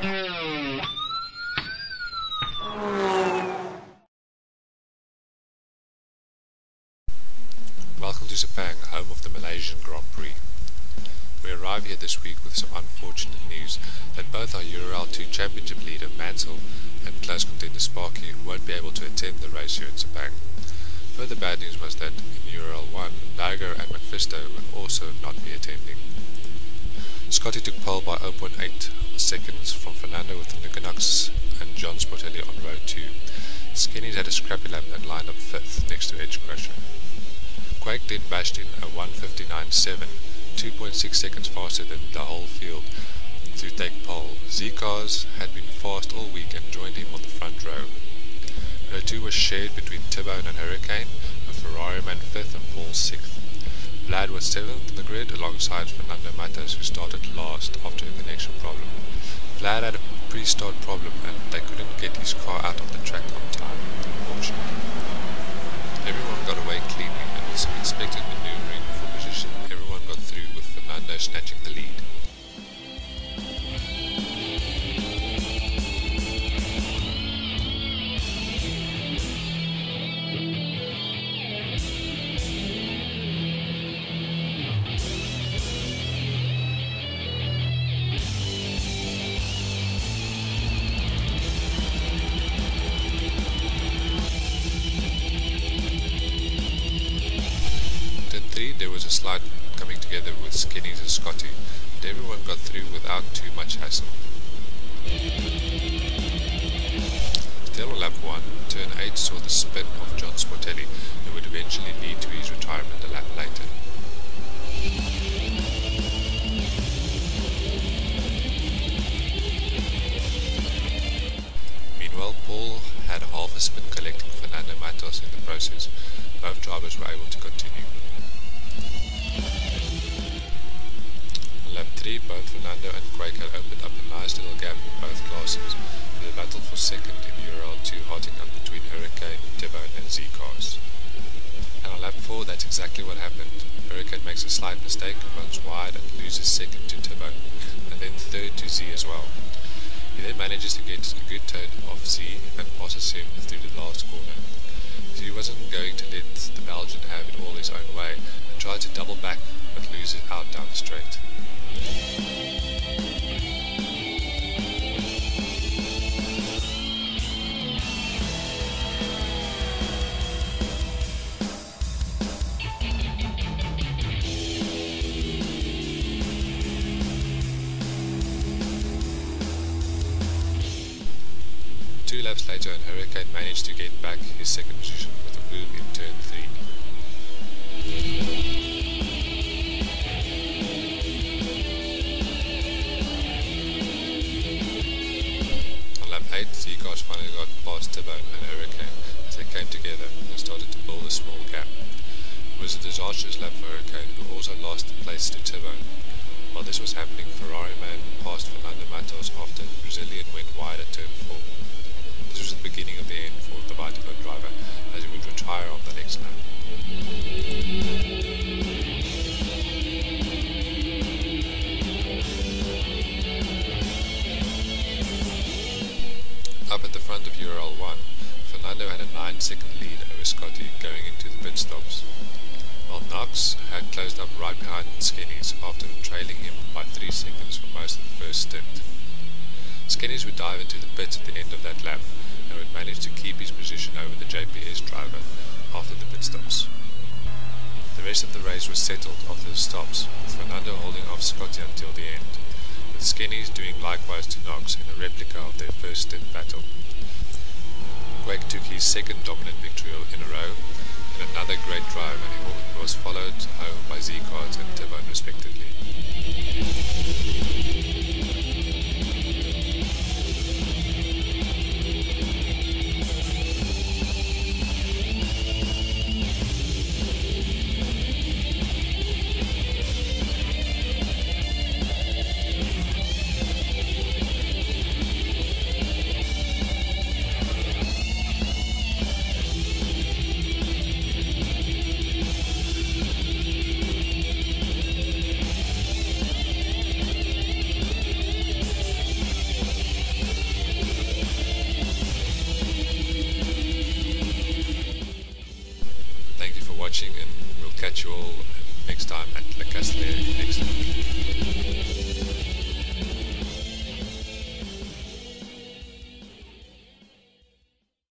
Welcome to Sepang, home of the Malaysian Grand Prix. We arrive here this week with some unfortunate news that both our GTR2 championship leader Mansell and close contender Sparky won't be able to attend the race here in Sepang. Further bad news was that in GTR1, Berger and McPhisto will also not be attending. Scotty took pole by 0.8 seconds from Fernando with the Nocunox and John Sportelli on row 2. Skinnies had a scrappy lap and lined up 5th next to Edge Crusher. Quake then bashed in a 1:59.7, 2.6 seconds faster than the whole field to take pole. Z-Cars had been fast all week and joined him on the front row. Row 2 was shared between T-Bone and Hurricane, with Ferrari man 5th and Paul 6th. Vlad was 7th in the grid alongside Fernando Matos, who started last after a connection problem. Vlad had a pre-start problem and they couldn't get his car out of the track on time, unfortunately. Everyone got away cleanly and with some expected maneuvering for position, everyone got through with Fernando snatching the lead. There was a slight coming together with Skinnies and Scotty, but everyone got through without too much hassle. Still on lap 1, turn 8 saw the spin of John Sportelli, that would eventually lead to his retirement a lap later. Meanwhile, Paul had half a spin collecting Fernando Matos in the process. Both drivers were able to continue. On lap 3, both Fernando and Quake had opened up a nice little gap in both classes, with a battle for second in GTR2 hearting up between Hurricane, T-Bone and Z-Cars. And on lap 4, that's exactly what happened. Hurricane makes a slight mistake, runs wide and loses second to T-Bone, and then third to Z as well. He then manages to get a good turn off Z and passes him through the last corner. Z wasn't going to let the Belgian have it all his own way, and tried to double back but loses out down the straight. Two laps later, and Hurricane managed to get back his second position with a boom in turn 3. Z-Cars finally got past T-Bone and Hurricane as they came together and started to build a small gap. It was a disastrous lap for Hurricane, who also lost the place to T-Bone. While this was happening, Ferrari man passed Fernando Matos after the Brazilian went wide at turn 4. This was the beginning of the end for the Vitaco driver, as he would retire on the next lap. Up at the front of GTR1, Fernando had a 9-second lead over Scotty going into the pit stops, while Knox had closed up right behind Skinnies after trailing him by 3 seconds for most of the first stint. Skinnies would dive into the pits at the end of that lap and would manage to keep his position over the JPS driver after the pit stops. The rest of the race was settled after the stops, with Fernando holding off Scotty until the end, with Skinnies doing likewise to Knox in a replica of their first stint battle. Quake took his second dominant victory in a row, and another great drive, and he was followed home by Z-Cars and T-Bone respectively. watching, and we'll catch you all next time at La Castellet next week.